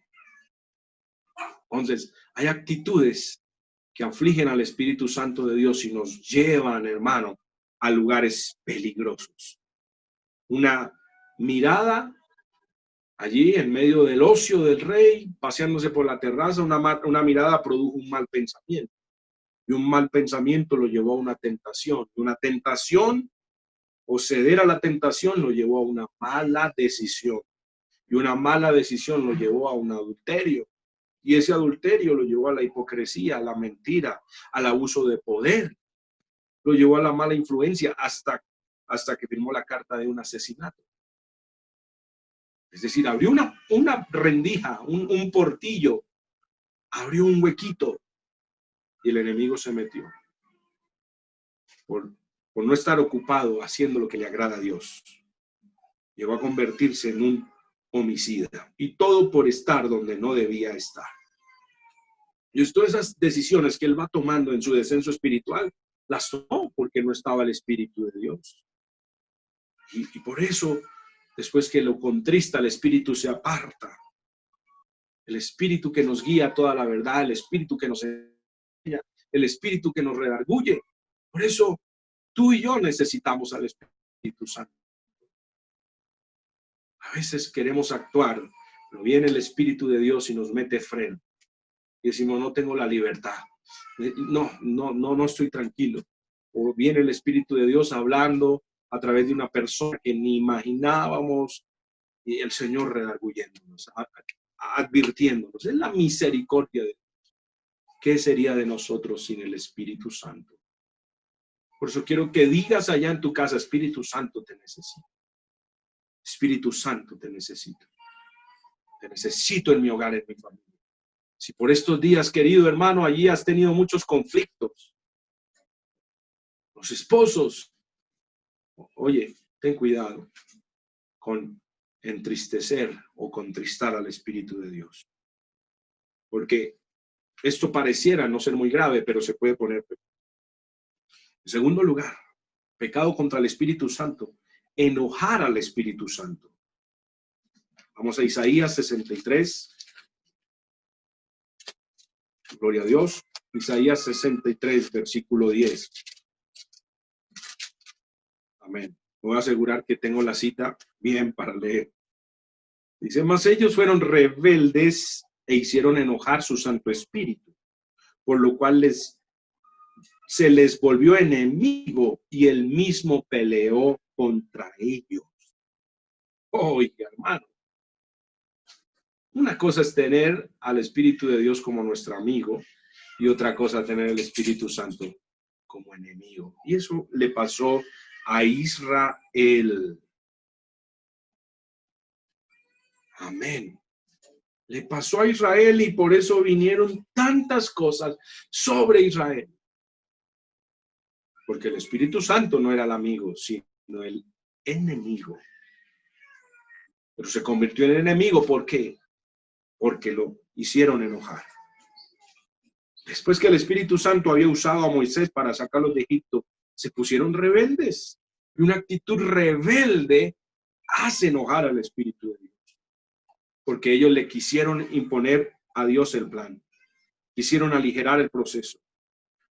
Entonces, hay actitudes que afligen al Espíritu Santo de Dios y nos llevan, hermano, a lugares peligrosos. Una mirada allí en medio del ocio del rey, paseándose por la terraza, una mirada produjo un mal pensamiento. Y un mal pensamiento lo llevó a una tentación. Y una tentación o ceder a la tentación lo llevó a una mala decisión. Y una mala decisión lo llevó a un adulterio. Y ese adulterio lo llevó a la hipocresía, a la mentira, al abuso de poder. Lo llevó a la mala influencia hasta que firmó la carta de un asesinato. Es decir, abrió una rendija, un portillo, abrió un huequito y el enemigo se metió. Por no estar ocupado haciendo lo que le agrada a Dios. Llegó a convertirse en un homicida. Y todo por estar donde no debía estar. Y todas esas decisiones que él va tomando en su descenso espiritual, las tomó porque no estaba el Espíritu de Dios. Y por eso, después que lo contrista, el Espíritu se aparta. El Espíritu que nos guía a toda la verdad, el Espíritu que nos enseña, el Espíritu que nos redarguye. Por eso, tú y yo necesitamos al Espíritu Santo. A veces queremos actuar, pero viene el Espíritu de Dios y nos mete freno. Y decimos, no tengo la libertad. No estoy tranquilo. O viene el Espíritu de Dios hablando a través de una persona que ni imaginábamos, y el Señor redarguyéndonos, advirtiéndonos. Es la misericordia de Dios. ¿Qué sería de nosotros sin el Espíritu Santo? Por eso quiero que digas allá en tu casa: Espíritu Santo, te necesito. Espíritu Santo, te necesito. Te necesito en mi hogar, en mi familia. Si por estos días, querido hermano, allí has tenido muchos conflictos, los esposos, oye, ten cuidado con entristecer o contristar al Espíritu de Dios. Porque esto pareciera no ser muy grave, pero se puede poner peor. En segundo lugar, pecado contra el Espíritu Santo, enojar al Espíritu Santo. Vamos a Isaías 63. Gloria a Dios. Isaías 63, versículo 10. Amén. Me voy a asegurar que tengo la cita bien para leer. Dice: mas ellos fueron rebeldes e hicieron enojar su Santo Espíritu, por lo cual se les volvió enemigo y él mismo peleó contra ellos. Oiga, hermano, una cosa es tener al Espíritu de Dios como nuestro amigo y otra cosa tener el Espíritu Santo como enemigo. Y eso le pasó a Israel. Amén. Le pasó a Israel y por eso vinieron tantas cosas sobre Israel. Porque el Espíritu Santo no era el amigo, sino el enemigo. Pero se convirtió en enemigo, ¿por qué? Porque lo hicieron enojar. Después que el Espíritu Santo había usado a Moisés para sacarlos de Egipto, se pusieron rebeldes. Y una actitud rebelde hace enojar al Espíritu de Dios. Porque ellos le quisieron imponer a Dios el plan. Quisieron aligerar el proceso.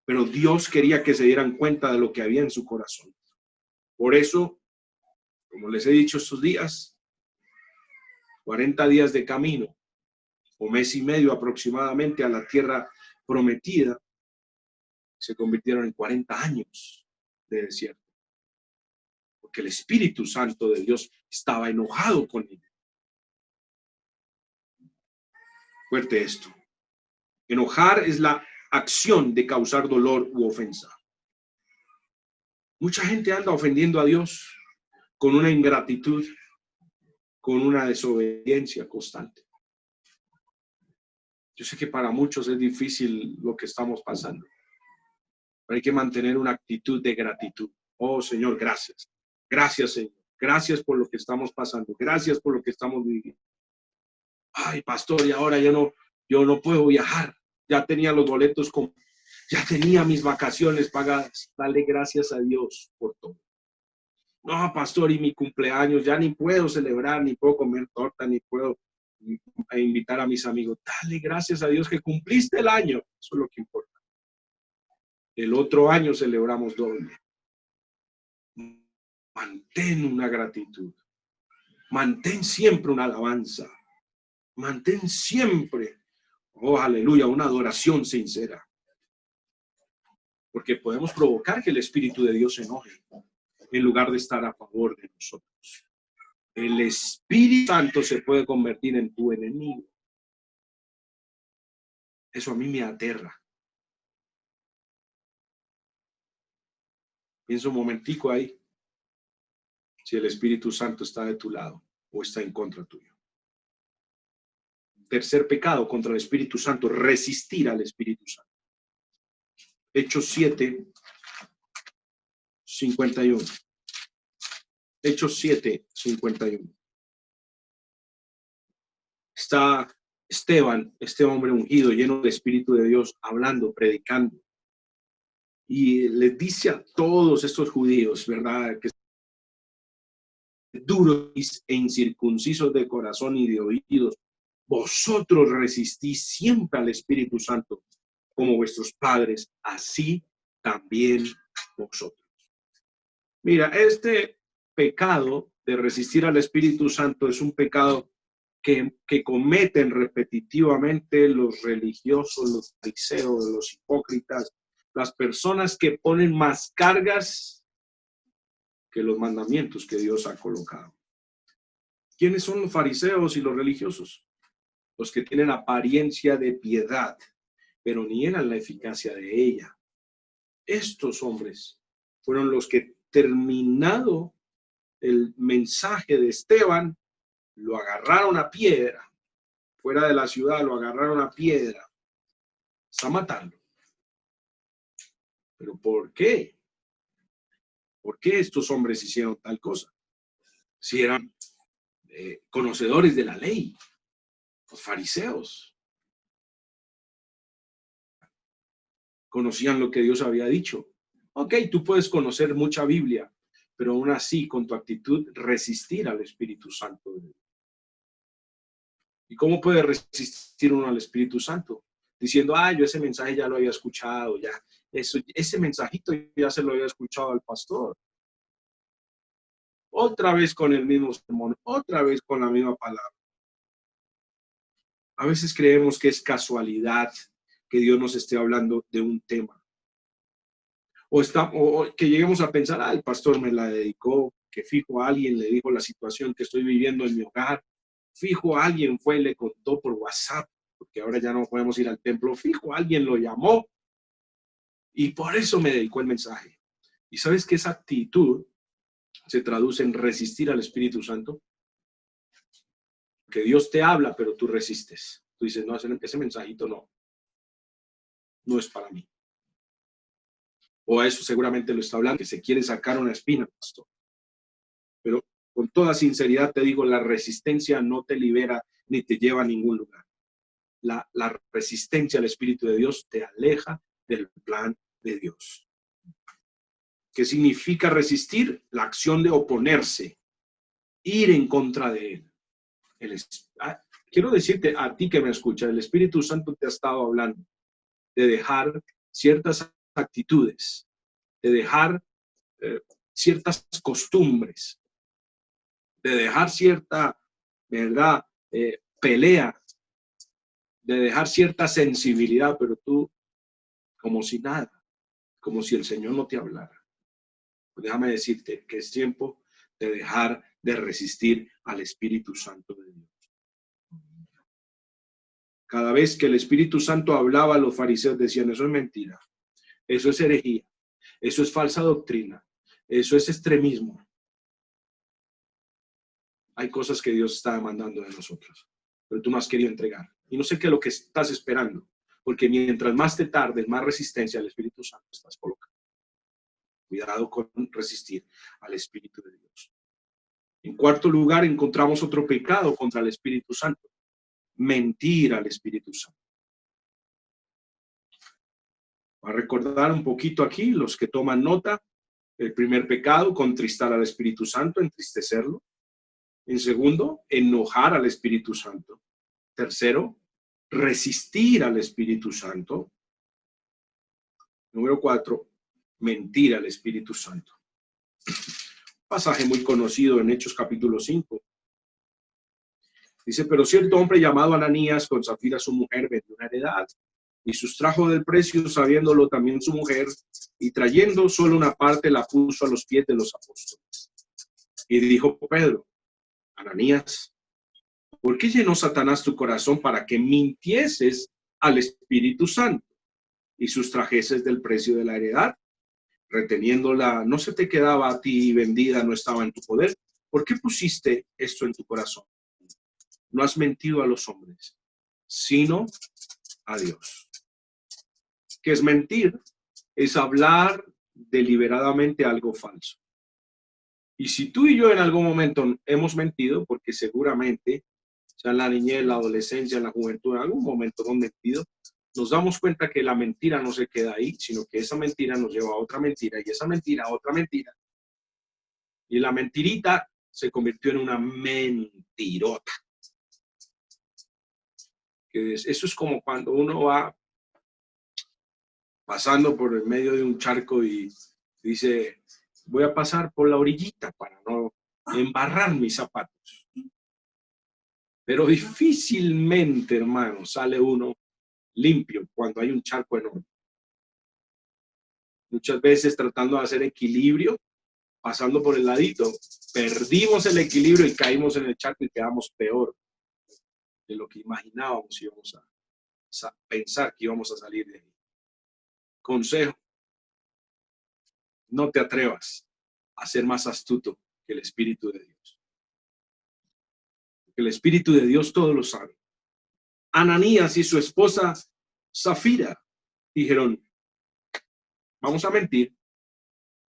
Pero Dios quería que se dieran cuenta de lo que había en su corazón. Por eso, como les he dicho estos días, 40 días de camino, o mes y medio aproximadamente a la tierra prometida, se convirtieron en 40 años de desierto. Porque el Espíritu Santo de Dios estaba enojado con ellos. Fuerte esto. Enojar es la acción de causar dolor u ofensa. Mucha gente anda ofendiendo a Dios con una ingratitud, con una desobediencia constante. Yo sé que para muchos es difícil lo que estamos pasando, pero hay que mantener una actitud de gratitud. Oh, Señor, gracias. Gracias, Señor. Gracias por lo que estamos pasando. Gracias por lo que estamos viviendo. Ay, pastor, y ahora yo no puedo viajar. Ya tenía los boletos, ya tenía mis vacaciones pagadas. Dale gracias a Dios por todo. No, pastor, y mi cumpleaños, ya ni puedo celebrar, ni puedo comer torta, ni puedo invitar a mis amigos. Dale gracias a Dios que cumpliste el año. Eso es lo que importa. El otro año celebramos doble. Mantén una gratitud. Mantén siempre una alabanza. Mantén siempre, oh aleluya, una adoración sincera. Porque podemos provocar que el Espíritu de Dios se enoje en lugar de estar a favor de nosotros. El Espíritu Santo se puede convertir en tu enemigo. Eso a mí me aterra. Piensa un momentico ahí, si el Espíritu Santo está de tu lado o está en contra tuyo. Tercer pecado contra el Espíritu Santo: resistir al Espíritu Santo. Hechos 7, 51. Hechos 7, 51. Está Esteban, este hombre ungido, lleno de Espíritu de Dios, hablando, predicando. Y les dice a todos estos judíos, ¿verdad?, que duros e incircuncisos de corazón y de oídos, vosotros resistís siempre al Espíritu Santo, como vuestros padres, así también vosotros. Mira, este pecado de resistir al Espíritu Santo es un pecado que cometen repetitivamente los religiosos, los fariseos, los hipócritas, las personas que ponen más cargas que los mandamientos que Dios ha colocado. ¿Quiénes son los fariseos y los religiosos? Los que tienen apariencia de piedad, pero niegan la eficacia de ella. Estos hombres fueron los que, terminado el mensaje de Esteban, lo agarraron a piedra. Fuera de la ciudad lo agarraron a piedra. Está matando. ¿Pero por qué? ¿Por qué estos hombres hicieron tal cosa? Si eran conocedores de la ley, los fariseos. Conocían lo que Dios había dicho. Ok, tú puedes conocer mucha Biblia, pero aún así, con tu actitud, resistir al Espíritu Santo de Dios. ¿Y cómo puede resistir uno al Espíritu Santo? Diciendo, yo ese mensaje ya lo había escuchado, ya, ese mensajito ya se lo había escuchado al pastor. Otra vez con el mismo sermón, otra vez con la misma palabra. A veces creemos que es casualidad que Dios nos esté hablando de un tema. O que lleguemos a pensar, el pastor me la dedicó, que fijo a alguien le dijo la situación que estoy viviendo en mi hogar. Fijo a alguien fue y le contó por WhatsApp, porque ahora ya no podemos ir al templo. Fijo a alguien lo llamó y por eso me dedicó el mensaje. ¿Y sabes que esa actitud se traduce en resistir al Espíritu Santo? Que Dios te habla, pero tú resistes. Tú dices, no, ese mensajito no es para mí. O a eso seguramente lo está hablando, que se quiere sacar una espina, pastor. Pero con toda sinceridad te digo, la resistencia no te libera ni te lleva a ningún lugar. La resistencia al Espíritu de Dios te aleja del plan de Dios. ¿Qué significa resistir? La acción de oponerse, ir en contra de él. Quiero decirte a ti que me escuchas, el Espíritu Santo te ha estado hablando de dejar ciertas actitudes, de dejar ciertas costumbres, de dejar cierta, ¿verdad? Pelea, de dejar cierta sensibilidad, pero tú como si nada, como si el Señor no te hablara. Pues déjame decirte que es tiempo de dejar de resistir al Espíritu Santo de Dios. Cada vez que el Espíritu Santo hablaba, los fariseos decían, eso es mentira, eso es herejía, eso es falsa doctrina, eso es extremismo. Hay cosas que Dios está demandando de nosotros, pero tú no has querido entregar. Y no sé qué es lo que estás esperando, porque mientras más te tardes, más resistencia al Espíritu Santo estás colocando. Cuidado con resistir al Espíritu de Dios. En cuarto lugar, encontramos otro pecado contra el Espíritu Santo. Mentir al Espíritu Santo. Va a recordar un poquito aquí, los que toman nota. El primer pecado, contristar al Espíritu Santo, entristecerlo. En segundo, enojar al Espíritu Santo. Tercero, resistir al Espíritu Santo. Número 4, mentir al Espíritu Santo. Pasaje muy conocido en Hechos capítulo 5. Dice, pero cierto hombre llamado Ananías, con Zafira su mujer, vendió una heredad y sustrajo del precio, sabiéndolo también su mujer, y trayendo solo una parte la puso a los pies de los apóstoles. Y dijo Pedro, Ananías, ¿por qué llenó Satanás tu corazón para que mintieses al Espíritu Santo y sustrajeses del precio de la heredad? Reteniéndola, no se te quedaba a ti vendida, no estaba en tu poder. ¿Por qué pusiste esto en tu corazón? No has mentido a los hombres, sino a Dios. ¿Qué es mentir? Es hablar deliberadamente algo falso. Y si tú y yo en algún momento hemos mentido, porque seguramente, sea en la niñez, la adolescencia, en la juventud, en algún momento hemos mentido, nos damos cuenta que la mentira no se queda ahí, sino que esa mentira nos lleva a otra mentira y esa mentira a otra mentira. Y la mentirita se convirtió en una mentirota. Eso es como cuando uno va pasando por el medio de un charco y dice, voy a pasar por la orillita para no embarrar mis zapatos. Pero difícilmente, hermano, sale uno limpio cuando hay un charco enorme. Muchas veces tratando de hacer equilibrio, pasando por el ladito, perdimos el equilibrio y caímos en el charco y quedamos peor de lo que imaginábamos íbamos a pensar que íbamos a salir de ahí. Consejo: no te atrevas a ser más astuto que el Espíritu de Dios. Porque el Espíritu de Dios todo lo sabe. Ananías y su esposa Zafira dijeron: vamos a mentir.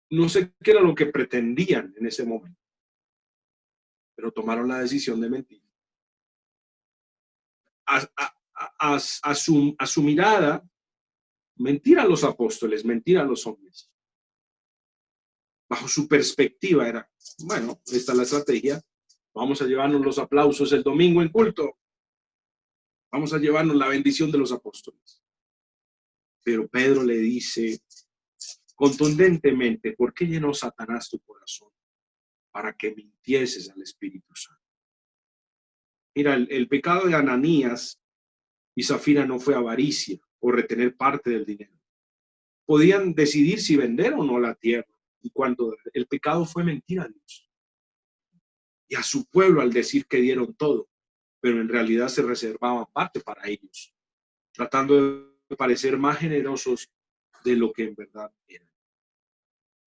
No sé qué era lo que pretendían en ese momento, pero tomaron la decisión de mentir. A su mirada, mentir a los apóstoles, mentir a los hombres. Bajo su perspectiva era: bueno, esta es la estrategia. Vamos a llevarnos los aplausos el domingo en culto. Vamos a llevarnos la bendición de los apóstoles. Pero Pedro le dice contundentemente: ¿por qué llenó Satanás tu corazón para que mintieses al Espíritu Santo? Mira, el pecado de Ananías y Zafira no fue avaricia o retener parte del dinero. Podían decidir si vender o no la tierra. Y cuando el pecado fue mentir a Dios y a su pueblo al decir que dieron todo, pero en realidad se reservaban parte para ellos, tratando de parecer más generosos de lo que en verdad eran.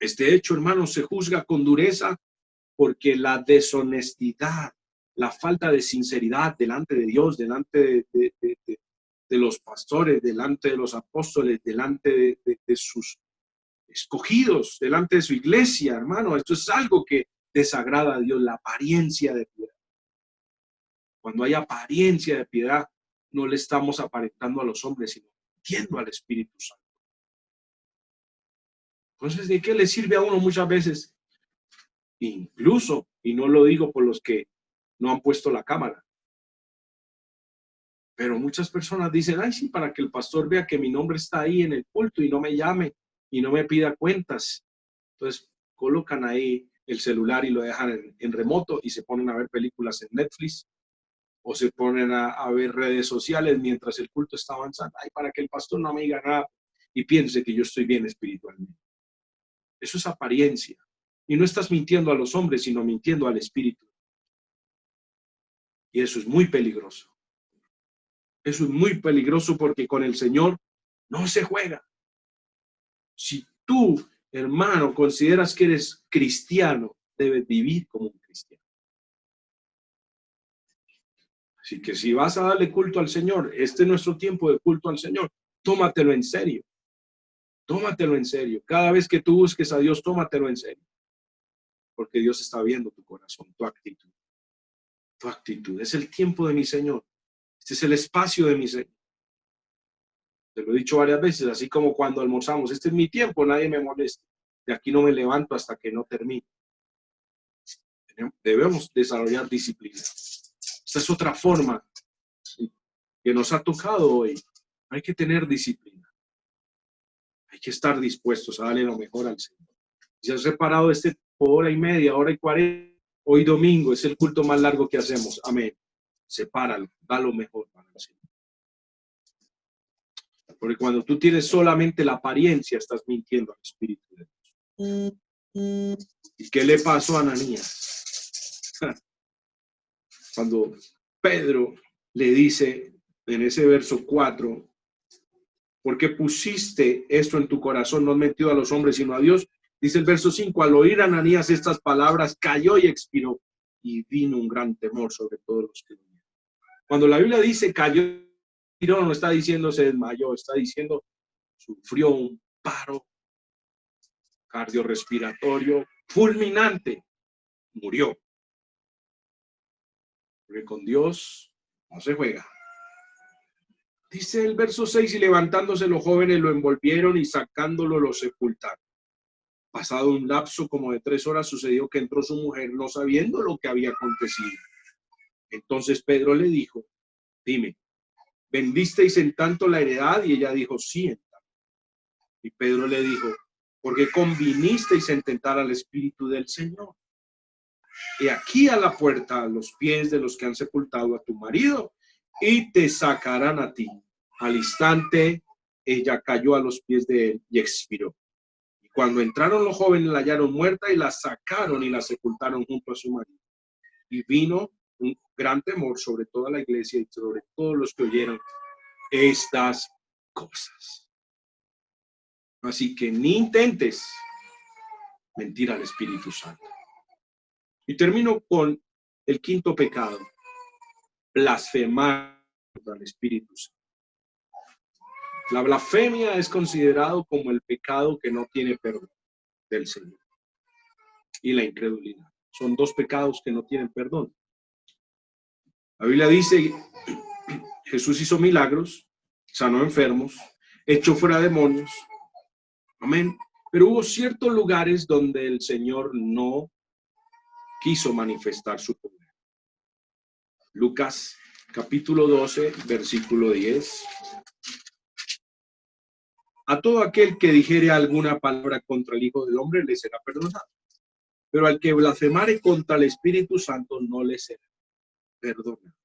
Este hecho, hermanos, se juzga con dureza porque la deshonestidad, la falta de sinceridad delante de Dios, delante de los pastores, delante de los apóstoles, delante de sus escogidos, delante de su iglesia, hermano, esto es algo que desagrada a Dios, la apariencia de piedad. Cuando hay apariencia de piedad, no le estamos aparentando a los hombres, sino mintiendo al Espíritu Santo. Entonces, ¿de qué le sirve a uno muchas veces? Incluso, y no lo digo por los que no han puesto la cámara, pero muchas personas dicen: ay, sí, para que el pastor vea que mi nombre está ahí en el culto y no me llame y no me pida cuentas. Entonces, colocan ahí el celular y lo dejan en remoto y se ponen a ver películas en Netflix o se ponen a ver redes sociales mientras el culto está avanzando. Ay, para que el pastor no me diga nada y piense que yo estoy bien espiritualmente. Eso es apariencia. Y no estás mintiendo a los hombres, sino mintiendo al Espíritu. Y eso es muy peligroso. Eso es muy peligroso porque con el Señor no se juega. Si tú, hermano, consideras que eres cristiano, debes vivir como un cristiano. Así que si vas a darle culto al Señor, este es nuestro tiempo de culto al Señor, tómatelo en serio. Tómatelo en serio. Cada vez que tú busques a Dios, tómatelo en serio. Porque Dios está viendo tu corazón, tu actitud. Tu actitud. Es el tiempo de mi Señor. Este es el espacio de mi Señor. Te lo he dicho varias veces, así como cuando almorzamos. Este es mi tiempo, nadie me molesta. De aquí no me levanto hasta que no termine. Debemos desarrollar disciplina. Esta es otra forma que nos ha tocado hoy. Hay que tener disciplina. Hay que estar dispuestos a darle lo mejor al Señor. Si has reparado hora y media, hora y 40, hoy domingo es el culto más largo que hacemos. Amén. Sepáralo, da lo mejor para el Señor. Porque cuando tú tienes solamente la apariencia, estás mintiendo al Espíritu de Dios. ¿Y qué le pasó a Ananías? Cuando Pedro le dice en ese verso 4, porque pusiste esto en tu corazón, no has mentido a los hombres, sino a Dios. Dice el verso 5, al oír Ananías estas palabras, cayó y expiró, y vino un gran temor sobre todos los que oyeron. Cuando la Biblia dice cayó y expiró, no está diciendo se desmayó, está diciendo sufrió un paro cardiorrespiratorio fulminante, murió. Porque con Dios no se juega. Dice el verso 6, y levantándose los jóvenes lo envolvieron y sacándolo lo sepultaron. Pasado un lapso como de 3 horas, sucedió que entró su mujer no sabiendo lo que había acontecido. Entonces Pedro le dijo, dime, ¿vendisteis en tanto la heredad? Y ella dijo, sí, en tanto. Y Pedro le dijo, ¿por qué convinisteis en tentar al Espíritu del Señor? he aquí a la puerta a los pies de los que han sepultado a tu marido, y te sacarán a ti. Al instante, ella cayó a los pies de él y expiró. Y cuando entraron los jóvenes, la hallaron muerta y la sacaron y la sepultaron junto a su marido. Y vino un gran temor sobre toda la iglesia y sobre todos los que oyeron estas cosas. Así que ni intentes mentir al Espíritu Santo. Y termino con el quinto pecado: blasfemar contra el Espíritu Santo. La blasfemia es considerado como el pecado que no tiene perdón del Señor. Y la incredulidad. Son dos pecados que no tienen perdón. La Biblia dice, Jesús hizo milagros, sanó enfermos, echó fuera demonios. Amén. Pero hubo ciertos lugares donde el Señor no quiso manifestar su poder. Lucas capítulo 12, versículo 10. A todo aquel que dijere alguna palabra contra el Hijo del Hombre le será perdonado. Pero al que blasfemare contra el Espíritu Santo no le será perdonado.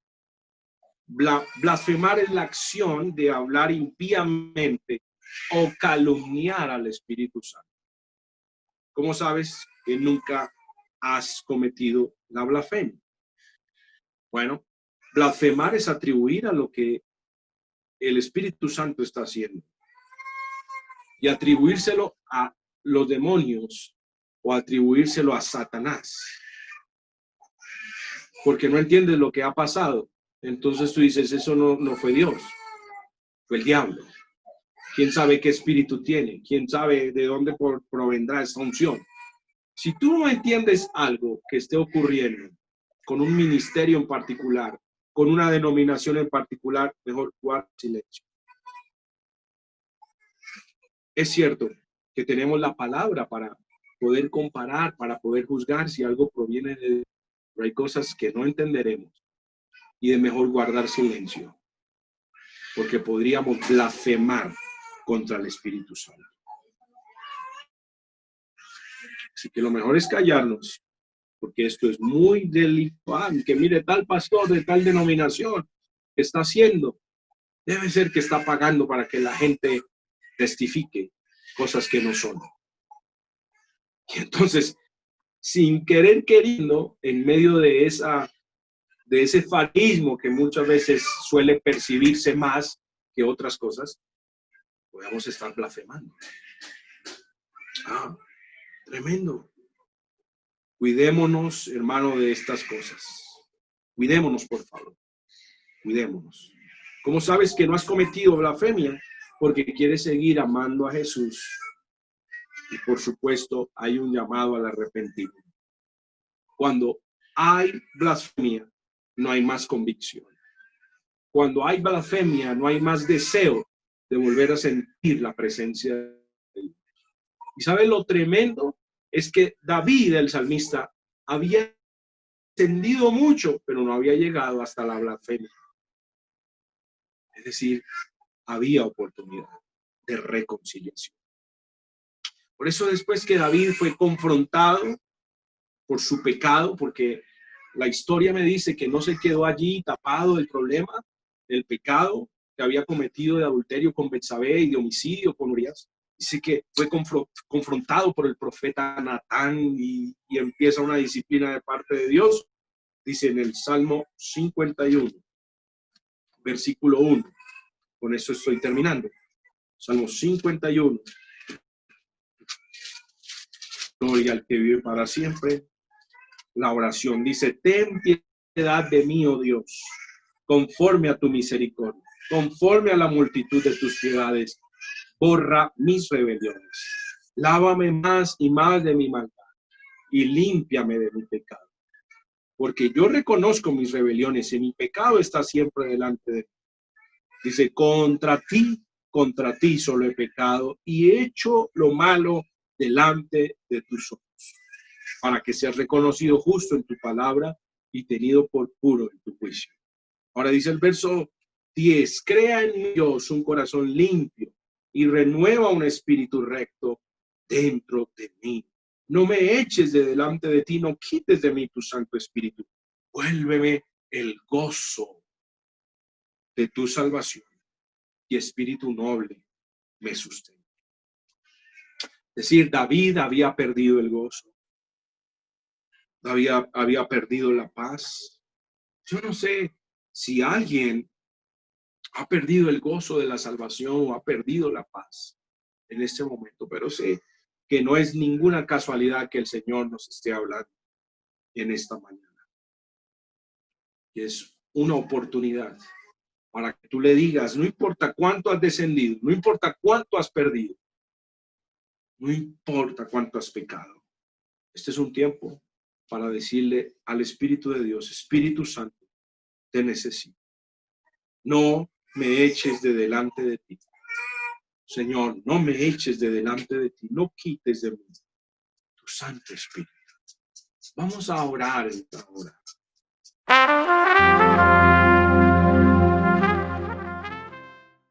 Blasfemar es la acción de hablar impíamente o calumniar al Espíritu Santo. ¿Cómo sabes que nunca has cometido la blasfemia? Bueno, blasfemar es atribuir a lo que el Espíritu Santo está haciendo y atribuírselo a los demonios o atribuírselo a Satanás, porque no entiendes lo que ha pasado. Entonces tú dices, eso no fue Dios, fue el diablo. ¿Quién sabe qué espíritu tiene? ¿Quién sabe de dónde provendrá esa unción? Si tú no entiendes algo que esté ocurriendo con un ministerio en particular, con una denominación en particular, mejor guarda silencio. Es cierto que tenemos la palabra para poder comparar, para poder juzgar si algo proviene de Dios, pero hay cosas que no entenderemos y de mejor guardar silencio, porque podríamos blasfemar contra el Espíritu Santo. Así que lo mejor es callarnos, porque esto es muy delicado. Que mire, tal pastor de tal denominación que está haciendo, debe ser que está pagando para que la gente testifique cosas que no son. Y entonces, sin querer queriendo, en medio de ese farismo que muchas veces suele percibirse más que otras cosas, podemos estar blasfemando. Tremendo. Cuidémonos, hermano, de estas cosas. Cuidémonos, por favor. Cuidémonos. ¿Cómo sabes que no has cometido blasfemia? Porque quieres seguir amando a Jesús. Y por supuesto, hay un llamado al arrepentimiento. Cuando hay blasfemia, no hay más convicción. Cuando hay blasfemia, no hay más deseo de volver a sentir la presencia de Dios. ¿Y sabes lo tremendo? Es que David, el salmista, había entendido mucho, pero no había llegado hasta la blasfemia. Es decir, había oportunidad de reconciliación. Por eso después que David fue confrontado por su pecado, porque la historia me dice que no se quedó allí tapado del problema, del pecado que había cometido de adulterio con Betsabé y de homicidio con Urías. Dice que fue confrontado por el profeta Natán y empieza una disciplina de parte de Dios. Dice en el Salmo 51, versículo 1. Con eso estoy terminando. Salmo 51. Gloria al que vive para siempre. La oración dice, ten piedad de mí, oh Dios, conforme a tu misericordia, conforme a la multitud de tus piedades, borra mis rebeliones. Lávame más y más de mi maldad y límpiame de mi pecado. Porque yo reconozco mis rebeliones y mi pecado está siempre delante de mí. Dice, contra ti solo he pecado y he hecho lo malo delante de tus ojos, para que seas reconocido justo en tu palabra y tenido por puro en tu juicio. Ahora dice el verso 10, crea en Dios un corazón limpio y renueva un espíritu recto dentro de mí. No me eches de delante de ti, no quites de mí tu Santo Espíritu. Vuélveme el gozo de tu salvación y espíritu noble me sustenta. Es decir, David había perdido el gozo. Había perdido la paz. Yo no sé si alguien ha perdido el gozo de la salvación o ha perdido la paz en este momento, pero sé que no es ninguna casualidad que el Señor nos esté hablando en esta mañana. Y es una oportunidad para que tú le digas, no importa cuánto has descendido, no importa cuánto has perdido, no importa cuánto has pecado. Este es un tiempo para decirle al Espíritu de Dios, Espíritu Santo, te necesito. No me eches de delante de ti. Señor, no me eches de delante de ti, no quites de mí tu Santo Espíritu. Vamos a orar en esta hora.